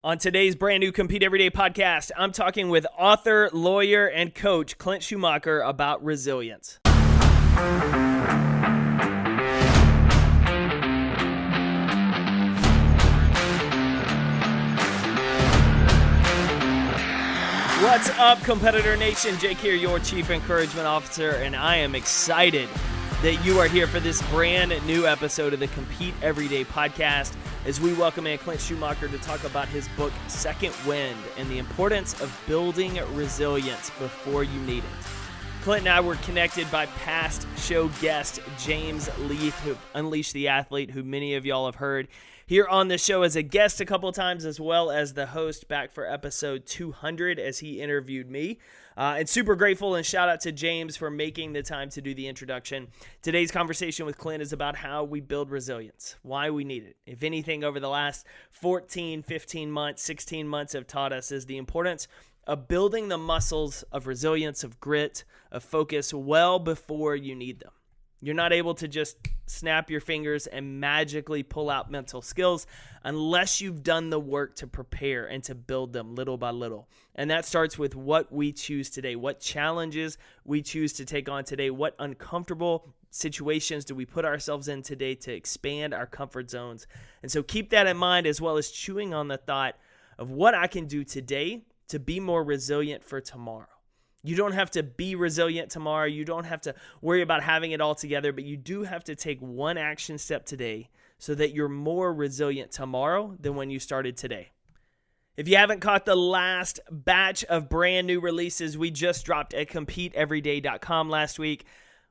On today's brand new Compete Everyday podcast, I'm talking with author, lawyer, and coach Clint Schumacher about resilience. What's up, Competitor Nation? Jake here, your Chief Encouragement Officer, and I am excited that you are here for this brand new episode of the Compete Everyday podcast as we welcome in Clint Schumacher to talk about his book, Second Wind, and the importance of building resilience before you need it. Clint and I were connected by past show guest James Leith, who Unleashed the Athlete, who many of y'all have heard here on the show as a guest a couple of times, as well as the host back for episode 200 as he interviewed me. And super grateful, and shout out to James for making the time to do the introduction. Today's conversation with Clint is about how we build resilience, why we need it. If anything, over the last 14, 15 months, 16 months have taught us is the importance of building the muscles of resilience, of grit, of focus well before you need them. You're not able to just snap your fingers and magically pull out mental skills unless you've done the work to prepare and to build them little by little. And that starts with what we choose today, what challenges we choose to take on today, what uncomfortable situations do we put ourselves in today to expand our comfort zones. And so keep that in mind, as well as chewing on the thought of what I can do today to be more resilient for tomorrow. You don't have to be resilient tomorrow. You don't have to worry about having it all together, but you do have to take one action step today so that you're more resilient tomorrow than when you started today. If you haven't caught the last batch of brand new releases we just dropped at CompeteEveryday.com last week,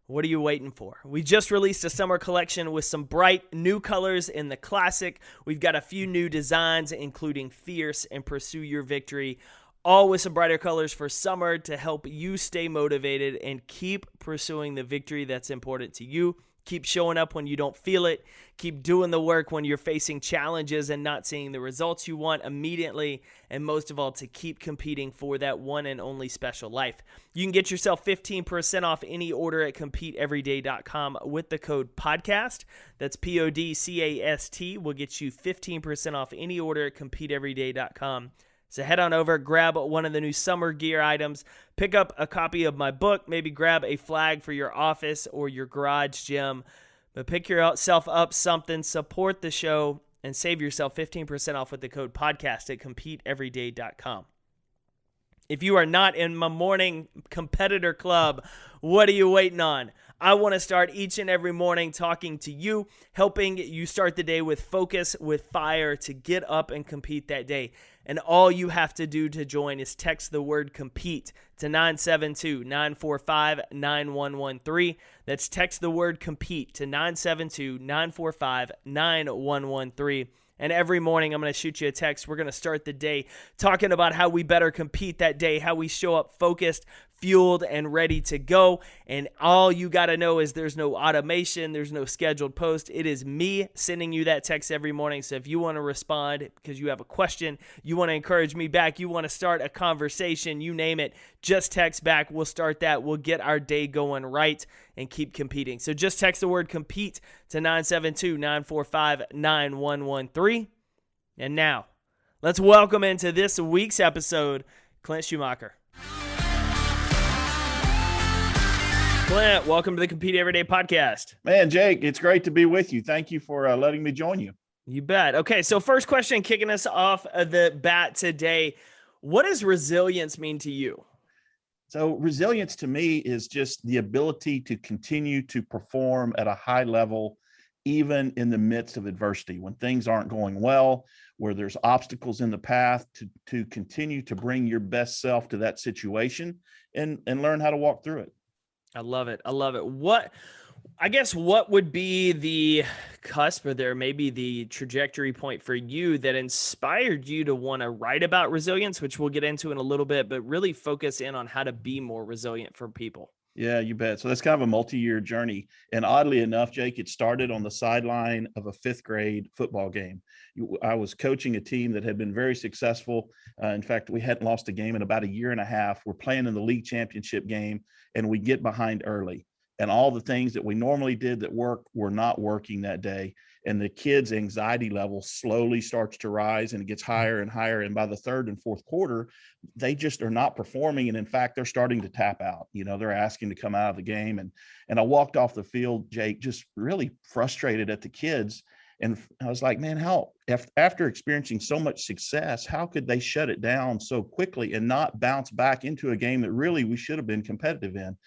what are you waiting for? We just released a summer collection with some bright new colors in the classic. We've got a few new designs, including Fierce and Pursue Your Victory, all with some brighter colors for summer to help you stay motivated and keep pursuing the victory that's important to you. Keep showing up when you don't feel it. Keep doing the work when you're facing challenges and not seeing the results you want immediately. And most of all, to keep competing for that one and only special life. You can get yourself 15% off any order at CompeteEveryday.com with the code PODCAST. That's PODCAST. Will get you 15% off any order at CompeteEveryday.com. So head on over, grab one of the new summer gear items, pick up a copy of my book, maybe grab a flag for your office or your garage gym, but pick yourself up something, support the show, and save yourself 15% off with the code podcast at CompeteEveryday.com. If you are not in my morning competitor club, what are you waiting on? I want to start each and every morning talking to you, helping you start the day with focus, with fire to get up and compete that day. And all you have to do to join is text the word COMPETE to 972-945-9113. That's text the word COMPETE to 972-945-9113. And every morning, I'm going to shoot you a text. We're going to start the day talking about how we better compete that day, how we show up focused, fueled, and ready to go. And all you got to know is there's no automation. There's no scheduled post. It is me sending you that text every morning. So if you want to respond because you have a question, you want to encourage me back, you want to start a conversation, you name it, just text back. We'll start that. We'll get our day going right and keep competing. So just text the word COMPETE to 972-945-9113. And now, let's welcome into this week's episode, Clint Schumacher. Clint, welcome to the Compete Everyday podcast. Man, Jake, it's great to be with you. Thank you for letting me join you. You bet. Okay, so first question, kicking us off of the bat today. What does resilience mean to you? So resilience to me is just the ability to continue to perform at a high level, even in the midst of adversity, when things aren't going well, where there's obstacles in the path, to continue to bring your best self to that situation and learn how to walk through it. I love it. I love it. What would be the cusp, or there maybe the trajectory point for you that inspired you to want to write about resilience, which we'll get into in a little bit, but really focus in on how to be more resilient for people? Yeah, you bet. So that's kind of a multi-year journey. And oddly enough, Jake, it started on the sideline of a fifth grade football game. I was coaching a team that had been very successful. In fact, we hadn't lost a game in about a year and a half. We're playing in the league championship game, and we get behind early. And all the things that we normally did that work were not working that day. and the kids' anxiety level slowly starts to rise, and it gets higher and higher. And by the third and fourth quarter, they just are not performing. And in fact, they're starting to tap out. They're asking to come out of the game. And I walked off the field, Jake, just really frustrated at the kids. And I was like, man, how, after experiencing so much success, how could they shut it down so quickly and not bounce back into a game that really we should have been competitive in?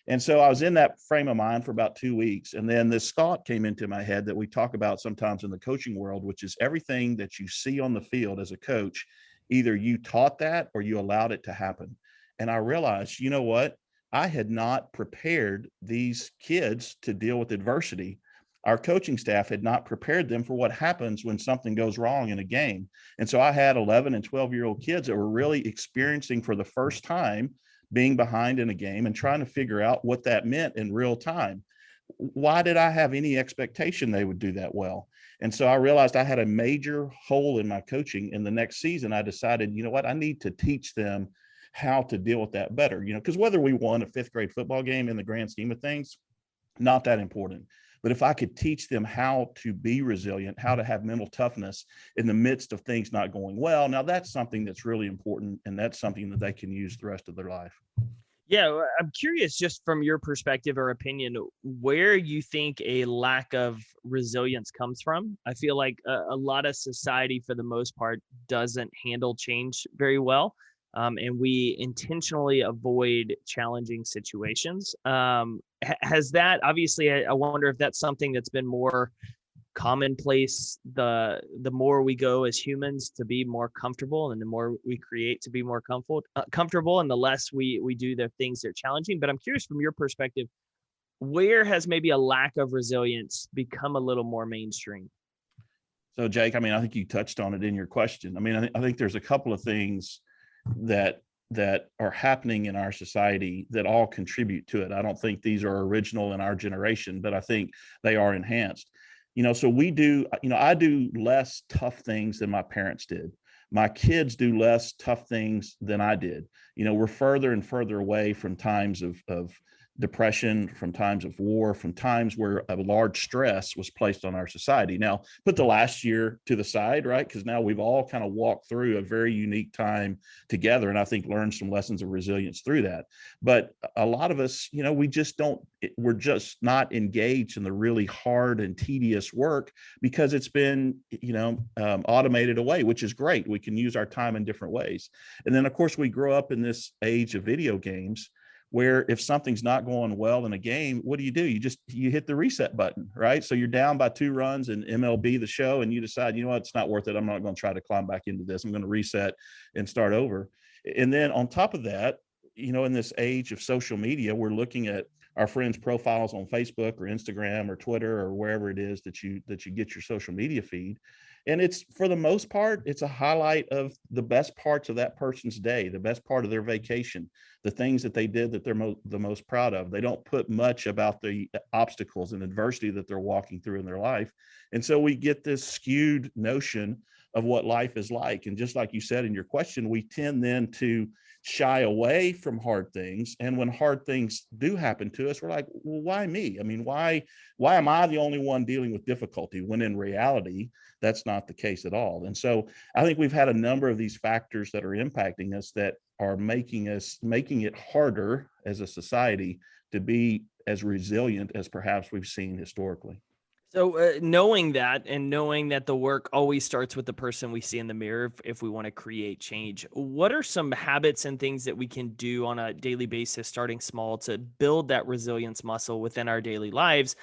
And so I was in that frame of mind for about 2 weeks. And then this thought came into my head that we talk about sometimes in the coaching world, which is everything that you see on the field as a coach, either you taught that or you allowed it to happen. And I realized, you know what? I had not prepared these kids to deal with adversity. Our coaching staff had not prepared them for what happens when something goes wrong in a game. And so I had 11 and 12-year-old kids that were really experiencing for the first time being behind in a game and trying to figure out what that meant in real time. Why did I have any expectation they would do that well? And so I realized I had a major hole in my coaching. In the next season, I decided, you know what, I need to teach them how to deal with that better, because whether we won a fifth grade football game in the grand scheme of things, not that important. But if I could teach them how to be resilient, how to have mental toughness in the midst of things not going well, now that's something that's really important, and that's something that they can use the rest of their life. Yeah, I'm curious, just from your perspective or opinion, where you think a lack of resilience comes from. I feel like a lot of society, for the most part, doesn't handle change very well. And we intentionally avoid challenging situations. Has that, obviously, I wonder if that's something that's been more commonplace the more we go as humans to be more comfortable, and the more we create to be more comfortable, and the less we do the things that are challenging. But I'm curious, from your perspective, where has maybe a lack of resilience become a little more mainstream? So, Jake, I think you touched on it in your question. I think there's a couple of things that are happening in our society that all contribute to it. I don't think these are original in our generation, but I think they are enhanced. So I do less tough things than my parents did. My kids do less tough things than I did. We're further and further away from times of depression, from times of war, from times where a large stress was placed on our society. Now, put the last year to the side, right? Because now we've all kind of walked through a very unique time together, and I think learned some lessons of resilience through that. But a lot of us, we're just not engaged in the really hard and tedious work because it's been, automated away, which is great. We can use our time in different ways. And then, of course, we grow up in this age of video games, where if something's not going well in a game, what do? You hit the reset button, right? So you're down by 2 runs in MLB The Show, and you decide, you know what, it's not worth it. I'm not going to try to climb back into this. I'm going to reset and start over. And then on top of that, in this age of social media, we're looking at our friends' profiles on Facebook or Instagram or Twitter or wherever it is that you get your social media feed. And it's, for the most part, it's a highlight of the best parts of that person's day, the best part of their vacation, the things that they did that they're the most proud of. They don't put much about the obstacles and adversity that they're walking through in their life. And so we get this skewed notion of what life is like. And just like you said in your question, we tend then to shy away from hard things. And when hard things do happen to us, we're like, well, why me? Why am I the only one dealing with difficulty, when in reality, that's not the case at all? And so I think we've had a number of these factors that are impacting us that are making it harder as a society to be as resilient as perhaps we've seen historically. So knowing that, and knowing that the work always starts with the person we see in the mirror, if we want to create change, what are some habits and things that we can do on a daily basis, starting small, to build that resilience muscle within our daily lives?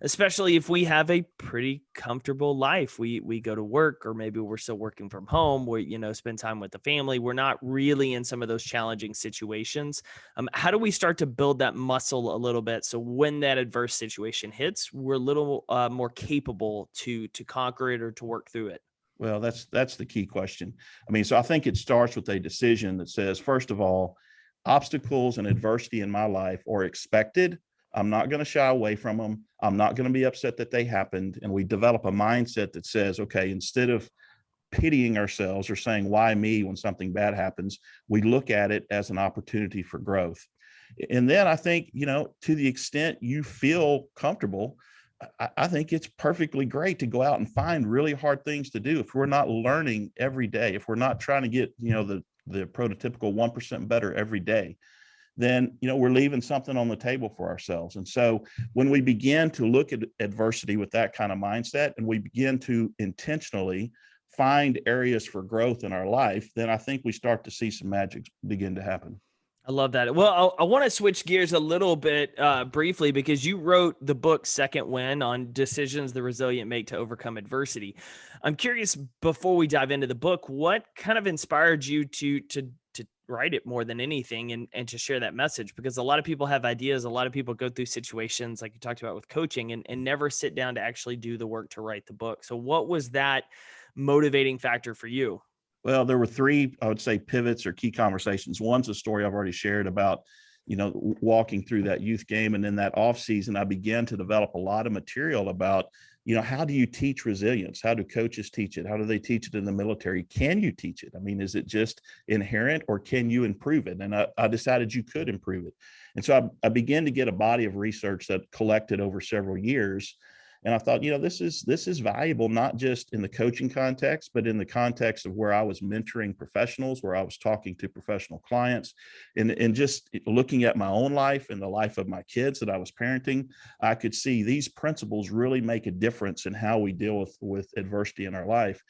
Especially if we have a pretty comfortable life, we go to work, or maybe we're still working from home, we spend time with the family, we're not really in some of those challenging situations. How do we start to build that muscle a little bit, so when that adverse situation hits, we're a little more capable to conquer it or to work through it? Well, that's the key question. So I think it starts with a decision that says, first of all, obstacles and adversity in my life are expected. I'm not going to shy away from them. I'm not going to be upset that they happened. And we develop a mindset that says, okay, instead of pitying ourselves or saying, why me, when something bad happens, we look at it as an opportunity for growth. And then I think, to the extent you feel comfortable, I think it's perfectly great to go out and find really hard things to do. If we're not learning every day, if we're not trying to get, the prototypical 1% better every day, then, we're leaving something on the table for ourselves. And so when we begin to look at adversity with that kind of mindset, and we begin to intentionally find areas for growth in our life, then I think we start to see some magic begin to happen. I love that. Well, I want to switch gears a little bit briefly, because you wrote the book Second Win on decisions the resilient make to overcome adversity. I'm curious, before we dive into the book, what kind of inspired you to write it more than anything, and to share that message? Because a lot of people have ideas. A lot of people go through situations like you talked about with coaching, and never sit down to actually do the work to write the book. So what was that motivating factor for you? Well, there were three, I would say, pivots or key conversations. One's a story I've already shared about, walking through that youth game. And in that off season, I began to develop a lot of material about, how do you teach resilience? How do coaches teach it? How do they teach it in the military? Can you teach it? I mean, is it just inherent, or can you improve it? And I decided you could improve it. And so I began to get a body of research that collected over several years. And I thought, this is valuable, not just in the coaching context, but in the context of where I was mentoring professionals, where I was talking to professional clients, and just looking at my own life and the life of my kids that I was parenting. I could see these principles really make a difference in how we deal with adversity in our life.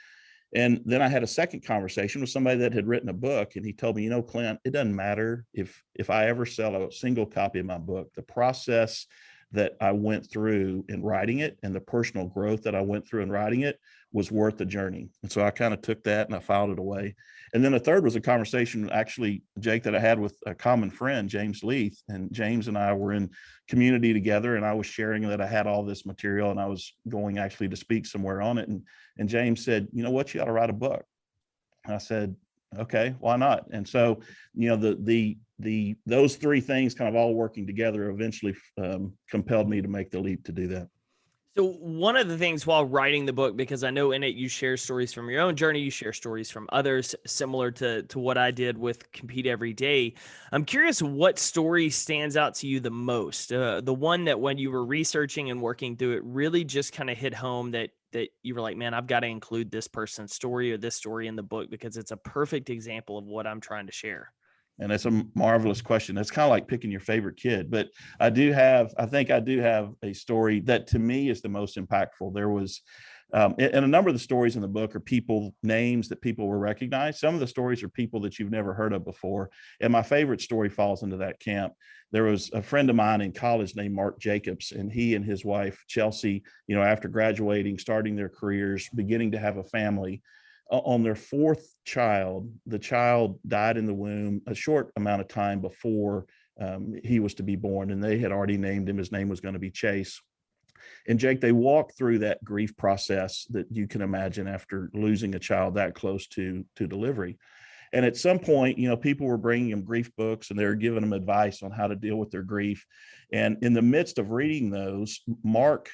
And then I had a second conversation with somebody that had written a book, and he told me, Clint, it doesn't matter if I ever sell a single copy of my book. The process that I went through in writing it, and the personal growth that I went through in writing it, was worth the journey. And so I kind of took that and I filed it away. And then the third was a conversation, actually, Jake, that I had with a common friend, James Leith. And James and I were in community together, and I was sharing that I had all this material, and I was going actually to speak somewhere on it. And James said, you know what, you ought to write a book. And I said, okay, why not? And so, those three things kind of all working together eventually compelled me to make the leap to do that. So one of the things while writing the book, because I know in it you share stories from your own journey, you share stories from others, similar to what I did with Compete Every Day. I'm curious what story stands out to you the most, the one that when you were researching and working through it really just kind of hit home, that you were like, man, I've got to include this person's story or this story in the book, because it's a perfect example of what I'm trying to share. And it's a marvelous question. It's kind of like picking your favorite kid, but I think I do have a story that to me is the most impactful. There was, and a number of the stories in the book are people names that people will recognize. Some of the stories are people that you've never heard of before. And my favorite story falls into that camp. There was a friend of mine in college named Mark Jacobs, and he and his wife, Chelsea, after graduating, starting their careers, beginning to have a family, on their fourth child, the child died in the womb a short amount of time before he was to be born. And they had already named him. His name was going to be Chase. And Jake, they walked through that grief process that you can imagine after losing a child that close to delivery. And at some point, people were bringing them grief books, and they were giving them advice on how to deal with their grief. And in the midst of reading those, Mark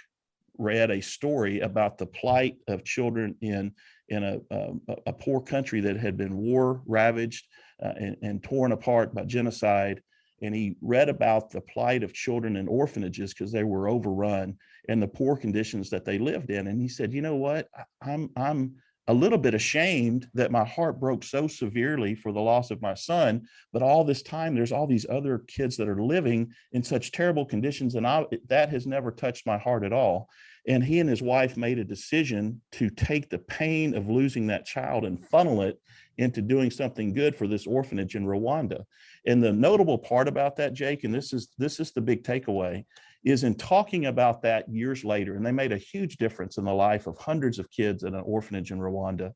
read a story about the plight of children in a poor country that had been war ravaged and torn apart by genocide. And he read about the plight of children in orphanages because they were overrun, and the poor conditions that they lived in. And he said, you know what, I'm a little bit ashamed that my heart broke so severely for the loss of my son, but all this time there's all these other kids that are living in such terrible conditions, and that has never touched my heart at all. And he and his wife made a decision to take the pain of losing that child and funnel it into doing something good for this orphanage in Rwanda. And the notable part about that, Jake, and this is the big takeaway, is in talking about that years later, and they made a huge difference in the life of hundreds of kids at an orphanage in Rwanda.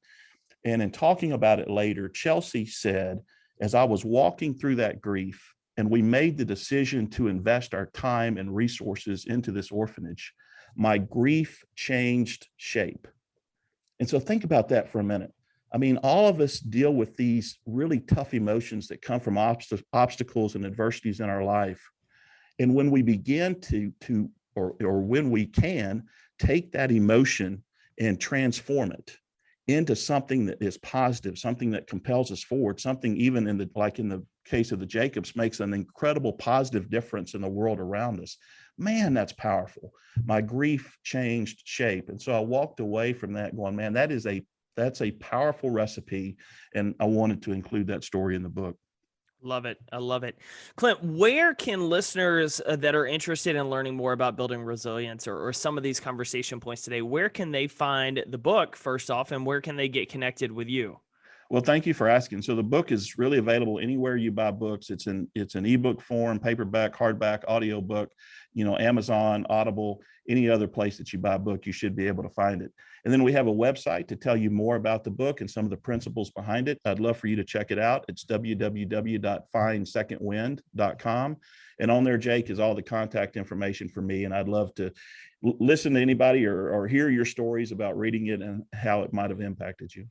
And in talking about it later, Chelsea said, as I was walking through that grief, and we made the decision to invest our time and resources into this orphanage, my grief changed shape. And so think about that for a minute. I mean, all of us deal with these really tough emotions that come from obstacles and adversities in our life. And when we begin or when we can take that emotion and transform it into something that is positive, something that compels us forward, something even like in the case of the Jacobs, makes an incredible positive difference in the world around us. man, that's powerful. My grief changed shape. And so I walked away from that going, man, that's a powerful recipe. And I wanted to include that story in the book. Love it. I love it. Clint, where can listeners that are interested in learning more about building resilience or some of these conversation points today, where can they find the book first off, and where can they get connected with you? Well, thank you for asking. So the book is really available anywhere you buy books. It's an ebook form, paperback, hardback, audiobook, Amazon, Audible, any other place that you buy a book, you should be able to find it. And then we have a website to tell you more about the book and some of the principles behind it. I'd love for you to check it out. It's www.findsecondwind.com. And on there, Jake, is all the contact information for me. And I'd love to listen to anybody or hear your stories about reading it and how it might have impacted you.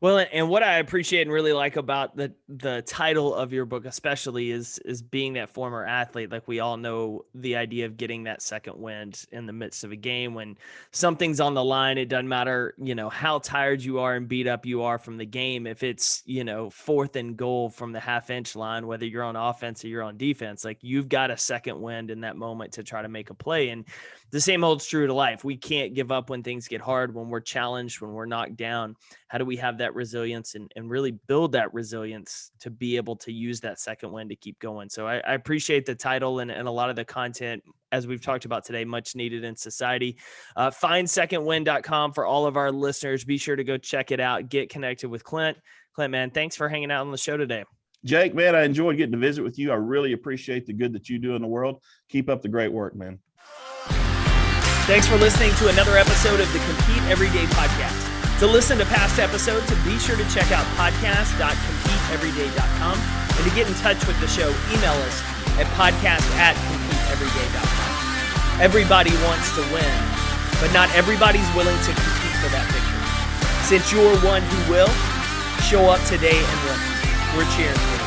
Well, and what I appreciate and really like about the title of your book especially is being that former athlete. Like, we all know the idea of getting that second wind in the midst of a game when something's on the line. It doesn't matter, how tired you are and beat up you are from the game. If it's, 4th and goal from the half-inch line, whether you're on offense or you're on defense, like, you've got a second wind in that moment to try to make a play. And the same holds true to life. We can't give up when things get hard, when we're challenged, when we're knocked down. How do we have that resilience and really build that resilience to be able to use that second wind to keep going? So I appreciate the title and a lot of the content, as we've talked about today, much needed in society. Findsecondwind.com for all of our listeners. Be sure to go check it out. Get connected with Clint. Clint, man, thanks for hanging out on the show today. Jake, man, I enjoyed getting to visit with you. I really appreciate the good that you do in the world. Keep up the great work, man. Thanks for listening to another episode of the Compete Everyday Podcast. To listen to past episodes, be sure to check out podcast.competeeveryday.com. And to get in touch with the show, email us at podcast@competeeveryday.com. Everybody wants to win, but not everybody's willing to compete for that victory. Since you're one who will, show up today and win. We're cheering for you.